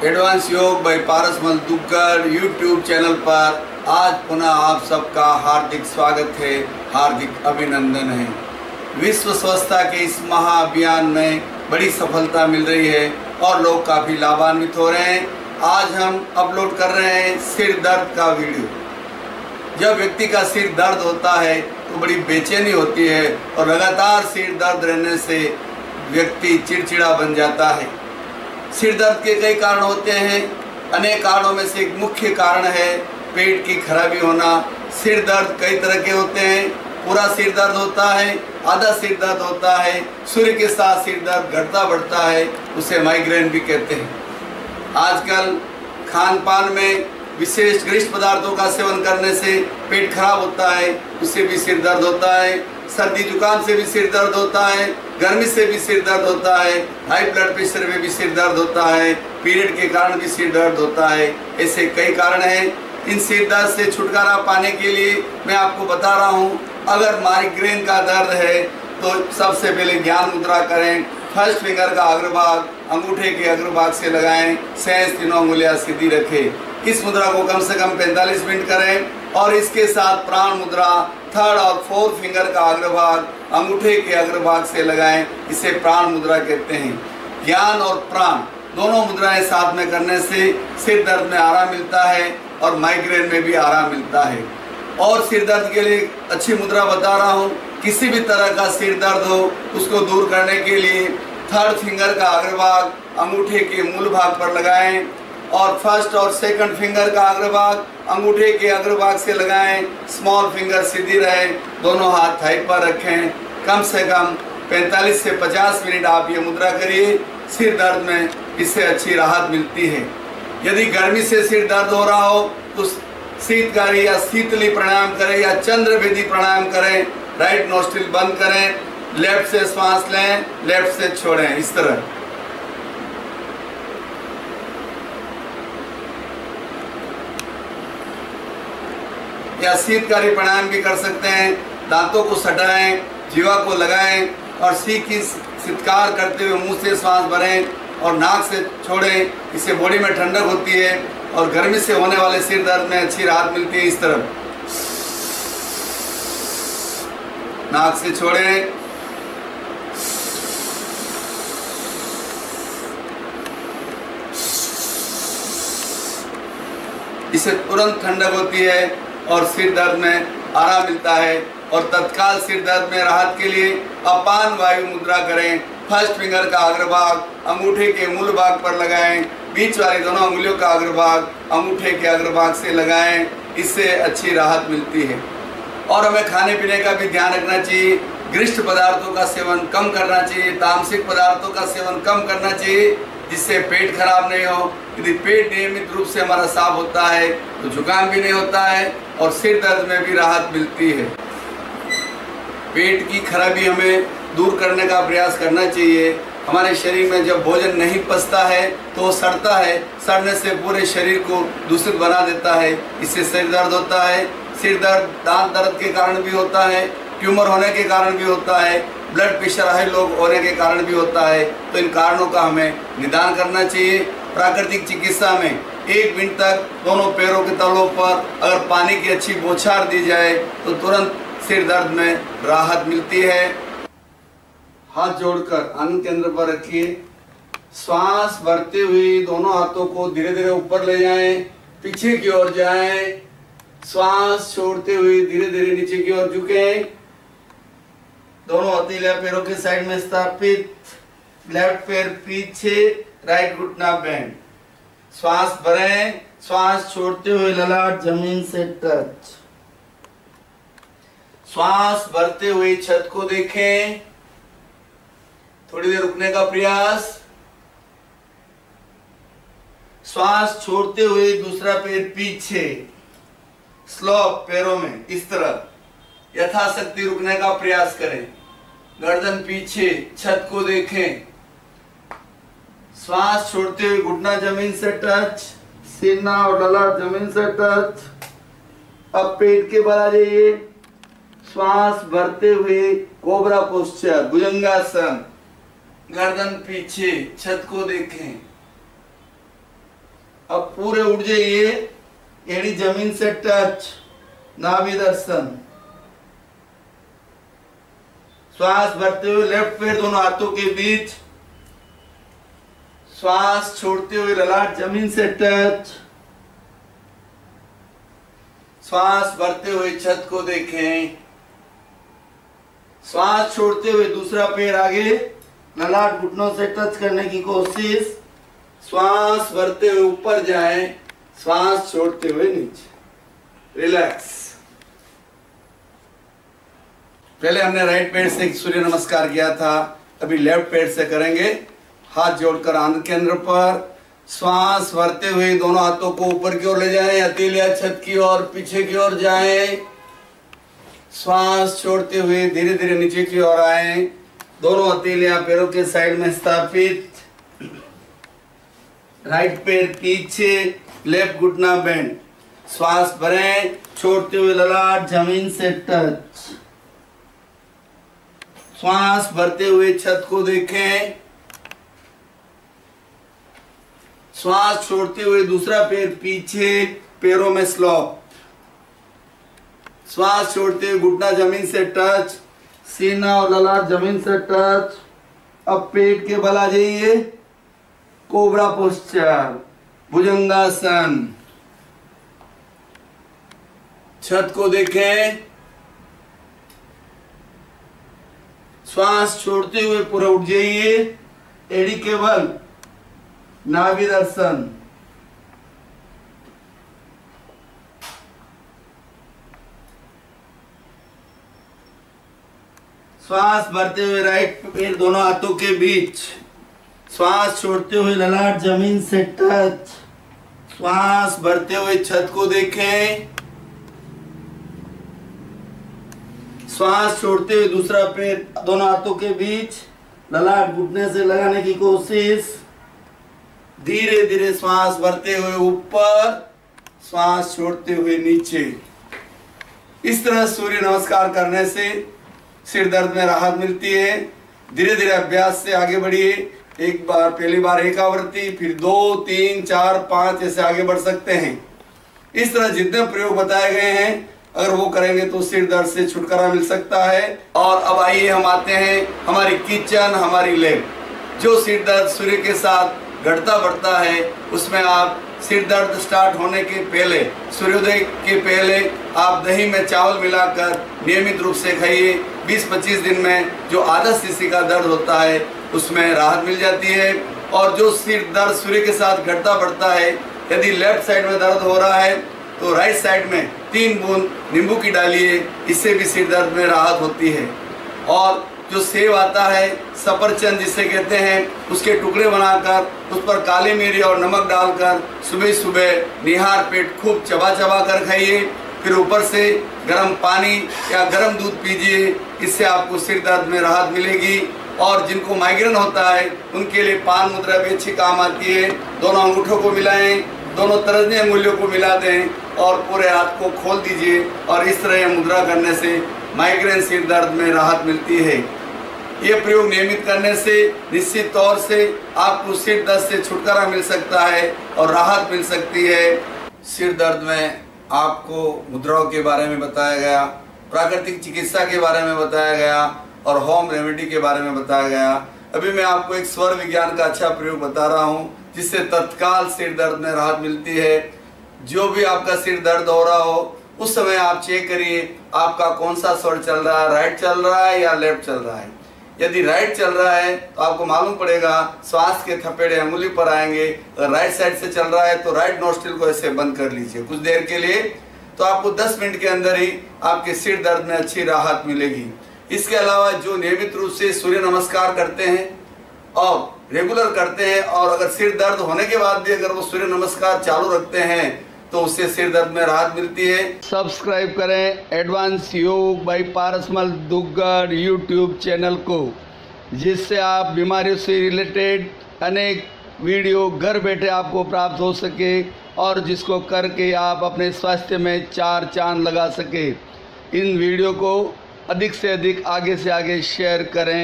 Advance Yog bye पारस मलदुकर YouTube channel पर आज पुनः आप सबका हार्दिक स्वागत है, हार्दिक अभिनंदन है। विश्व स्वच्छता के इस महाअभियान में बड़ी सफलता मिल रही है और लोग काफ़ी लाभान्वित हो रहे हैं। आज हम अपलोड कर रहे हैं सिर दर्द का वीडियो। जब व्यक्ति का सिर दर्द होता है तो बड़ी बेचैनी होती है और लगातार सिर दर्द रहने से व्यक्ति चिड़चिड़ा बन जाता है। सिर दर्द के कई कारण होते हैं, अनेक कारणों में से एक मुख्य कारण है पेट की खराबी होना। सिर दर्द कई तरह के होते हैं, पूरा सिर दर्द होता है, आधा सिर दर्द होता है, सूर्य के साथ सिर दर्द घटता बढ़ता है, उसे माइग्रेन भी कहते हैं। आजकल खान पान में विशेष गरिष्ठ पदार्थों का सेवन करने से पेट खराब होता है, उससे भी सिर दर्द होता है। सर्दी जुकाम से भी सिर दर्द होता है, गर्मी से भी सिर दर्द होता है, हाई ब्लड प्रेशर में भी सिर दर्द होता है, पीरियड के कारण भी सिर दर्द होता है। ऐसे कई कारण हैं। इन सिर दर्द से छुटकारा पाने के लिए मैं आपको बता रहा हूँ, अगर माइग्रेन का दर्द है तो सबसे पहले ज्ञान मुद्रा करें। फर्स्ट फिंगर का अग्रभाग अंगूठे के अग्रभाग से लगाएं, शेष तीनों उंगलियां सीधी रखें। इस मुद्रा को कम से कम 45 मिनट करें और इसके साथ प्राण मुद्रा थर्ड और फोर्थ फिंगर का अग्रभाग अंगूठे के अग्रभाग से लगाएं, इसे प्राण मुद्रा कहते हैं। ज्ञान और प्राण दोनों मुद्राएं साथ में करने से सिर दर्द में आराम मिलता है और माइग्रेन में भी आराम मिलता है। और सिर दर्द के लिए अच्छी मुद्रा बता रहा हूँ। किसी भी तरह का सिर दर्द हो उसको दूर करने के लिए थर्ड फिंगर का अग्रभाग अंगूठे के मूल भाग पर लगाएं और फर्स्ट और सेकंड फिंगर का अग्रभाग अंगूठे के अग्रभाग से लगाएं। स्मॉल फिंगर सीधी रहे, दोनों हाथ थाई पर रखें। कम से कम 45 से 50 मिनट आप ये मुद्रा करिए। सिर दर्द में इससे अच्छी राहत मिलती है। यदि गर्मी से सिर दर्द हो रहा हो तो शीतकारी या शीतली प्राणायाम करें या चंद्रभेदी प्राणायाम करें। राइट नोस्ट्रिल बंद करें, लेफ्ट से श्वास लें, लेफ्ट से छोड़ें, इस तरह। या शीतकारी प्राणायाम भी कर सकते हैं। दांतों को सटाएं, जीवा को लगाएं और की शीतकार करते हुए मुंह से श्वास भरें और नाक से छोड़ें। इससे बॉडी में ठंडक होती है और गर्मी से होने वाले सिर दर्द में अच्छी राहत मिलती है। इस तरह नाक से छोड़ें, इससे तुरंत ठंडक होती है और सिर दर्द में आराम मिलता है। और तत्काल सिर दर्द में राहत के लिए अपान वायु मुद्रा करें। फर्स्ट फिंगर का अग्रभाग अंगूठे के मूल भाग पर लगाएं, बीच वाली दोनों उंगलियों का अग्रभाग अंगूठे के अग्रभाग से लगाएं, इससे अच्छी राहत मिलती है। और हमें खाने पीने का भी ध्यान रखना चाहिए। गरिष्ठ पदार्थों का सेवन कम करना चाहिए, तामसिक पदार्थों का सेवन कम करना चाहिए, जिससे पेट खराब नहीं हो। यदि पेट नियमित रूप से हमारा साफ होता है तो जुकाम भी नहीं होता है और सिर दर्द में भी राहत मिलती है। पेट की खराबी हमें दूर करने का प्रयास करना चाहिए। हमारे शरीर में जब भोजन नहीं पचता है तो वो सड़ता है, सड़ने से पूरे शरीर को दूषित बना देता है, इससे सिर दर्द होता है। सिर दर्द दांत दर्द के कारण भी होता है, ट्यूमर होने के कारण भी होता है, ब्लड प्रेशर हाई लोग होने के कारण भी होता है। तो इन कारणों का हमें निदान करना चाहिए। प्राकृतिक चिकित्सा में 1 मिनट तक दोनों पैरों के तलों पर अगर पानी की अच्छी बौछार दी जाए तो तुरंत सिर दर्द में राहत मिलती है। हाथ जोड़कर आनंद केंद्र पर रखिए। श्वास भरते हुए दोनों हाथों को धीरे धीरे ऊपर ले जाएं, पीछे की ओर जाएं। श्वास छोड़ते हुए धीरे धीरे नीचे की ओर झुकें। दोनों हथेलियां पैरों के साइड में स्थापित, लेफ्ट पैर पीछे, राइट घुटना बेंड। श्वास भरें, श्वास छोड़ते हुए ललाट जमीन से टच। श्वास भरते हुए छत को देखें, थोड़ी देर रुकने का प्रयास। श्वास छोड़ते हुए दूसरा पैर पीछे, स्लोप पैरों में, इस तरह यथाशक्ति रुकने का प्रयास करें। गर्दन पीछे, छत को देखें। श्वास छोड़ते हुए घुटना जमीन से टच, सीना और ललाट जमीन से टच। अब पेट के बल आ जाइए। श्वास भरते हुए कोबरा पोस्चर, भुजंगासन, गर्दन पीछे, छत को देखें। अब पूरे उठ जाइए, एड़ी जमीन से टच, नाभि दर्शन। श्वास भरते हुए लेफ्ट पैर दोनों हाथों के बीच, श्वास छोड़ते हुए ललाट जमीन से टच। श्वास भरते हुए छत को देखें। श्वास छोड़ते हुए दूसरा पैर आगे, ललाट घुटनों से टच करने की कोशिश। श्वास भरते हुए ऊपर जाएं, श्वास छोड़ते हुए नीचे। रिलैक्स। पहले हमने राइट पैर से सूर्य नमस्कार किया था, अभी लेफ्ट पैर से करेंगे। हाथ जोड़कर आंध केंद्र पर, श्वास भरते हुए दोनों हाथों को ऊपर की ओर ले जाएं, हथेलियां छत की ओर पीछे की ओर जाएं। श्वास छोड़ते हुए धीरे धीरे नीचे की ओर आए, दोनों हथेलियां पैरों के साइड में स्थापित। राइट पैर पीछे, लेफ्ट घुटना बेंड। श्वास भरें, छोड़ते हुए ललाट जमीन से टच। श्वास भरते हुए छत को देखें। श्वास छोड़ते हुए दूसरा पैर पीछे, पैरों में स्लोप। श्वास छोड़ते हुए घुटना जमीन से टच, सीना और ललाट जमीन से टच। अब पेट के बल आ जाइए, कोबरा पोस्चर, भुजंगासन। छत को देखें। श्वास छोड़ते हुए पूरा उठ जाइए, एड़ी के बल, नाभि दर्शन। श्वास भरते हुए राइट पैर दोनों हाथों के बीच, श्वास छोड़ते हुए ललाट जमीन से टच। श्वास भरते हुए छत को देखें। श्वास छोड़ते हुए दूसरा पैर दोनों हाथों के बीच, ललाट घुटने से लगाने की कोशिश। धीरे धीरे श्वास भरते हुए ऊपर, श्वास छोड़ते हुए नीचे। इस तरह सूर्य नमस्कार करने से सिर दर्द में राहत मिलती है। धीरे धीरे अभ्यास से आगे बढ़िए। एक बार, पहली बार एक आवृत्ति, फिर 2, 3, 4, 5 ऐसे आगे बढ़ सकते हैं। इस तरह जितने प्रयोग बताए गए हैं, अगर वो करेंगे तो सिर दर्द से छुटकारा मिल सकता है। और अब आइए हम आते हैं हमारी किचन, हमारी लैब। जो सिर दर्द सूर्य के साथ घटता बढ़ता है, उसमें आप सिर दर्द स्टार्ट होने के पहले, सूर्योदय के पहले आप दही में चावल मिलाकर नियमित रूप से खाइए। 20-25 दिन में जो आधा सीसी का दर्द होता है उसमें राहत मिल जाती है। और जो सिर दर्द सूर्य के साथ घटता बढ़ता है, यदि लेफ्ट साइड में दर्द हो रहा है तो राइट साइड में 3 बूंद नींबू की डालिए, इससे भी सिर दर्द में राहत होती है। और जो सेब आता है, सफरचंद जिसे कहते हैं, उसके टुकड़े बनाकर उस पर काली मिर्च और नमक डालकर सुबह सुबह निहार पेट खूब चबा चबा कर खाइए। फिर ऊपर से गर्म पानी या गर्म दूध पीजिए, इससे आपको सिर दर्द में राहत मिलेगी। और जिनको माइग्रेन होता है उनके लिए पान मुद्रा भी अच्छी काम आती है। दोनों अंगूठों को मिलाएं, दोनों तर्जनी अंगुलियों को मिला दें और पूरे हाथ को खोल दीजिए। और इस तरह मुद्रा करने से माइग्रेन सिर दर्द में राहत मिलती है। ये प्रयोग नियमित करने से निश्चित तौर से आपको सिर दर्द से छुटकारा मिल सकता है और राहत मिल सकती है। सिर दर्द में आपको मुद्राओं के बारे में बताया गया, प्राकृतिक चिकित्सा के बारे में बताया गया और होम रेमेडी के बारे में बताया गया। अभी मैं आपको एक स्वर विज्ञान का अच्छा प्रयोग बता रहा हूँ, जिससे तत्काल सिर दर्द में राहत मिलती है। जो भी आपका सिर दर्द हो रहा हो, उस समय आप चेक करिए आपका कौन सा स्वर चल रहा है, राइट चल रहा है या लेफ्ट चल रहा है। यदि राइट चल रहा है तो आपको मालूम पड़ेगा, श्वास के थपेड़े अंगुली पर आएंगे। अगर राइट साइड से चल रहा है तो राइट नोस्ट्रिल को ऐसे बंद कर लीजिए कुछ देर के लिए, तो आपको 10 मिनट के अंदर ही आपके सिर दर्द में अच्छी राहत मिलेगी। इसके अलावा जो नियमित रूप से सूर्य नमस्कार करते हैं और रेगुलर करते हैं, और अगर सिर दर्द होने के बाद भी अगर वो सूर्य नमस्कार चालू रखते हैं तो उससे सिर दर्द में राहत मिलती है। सब्सक्राइब करें advance Yog by Parasmal Duggad YouTube channel को, जिससे आप बीमारियों से रिलेटेड अनेक वीडियो घर बैठे आपको प्राप्त हो सके और जिसको करके आप अपने स्वास्थ्य में 4 चांद लगा सके। इन वीडियो को अधिक से अधिक आगे से आगे शेयर करें।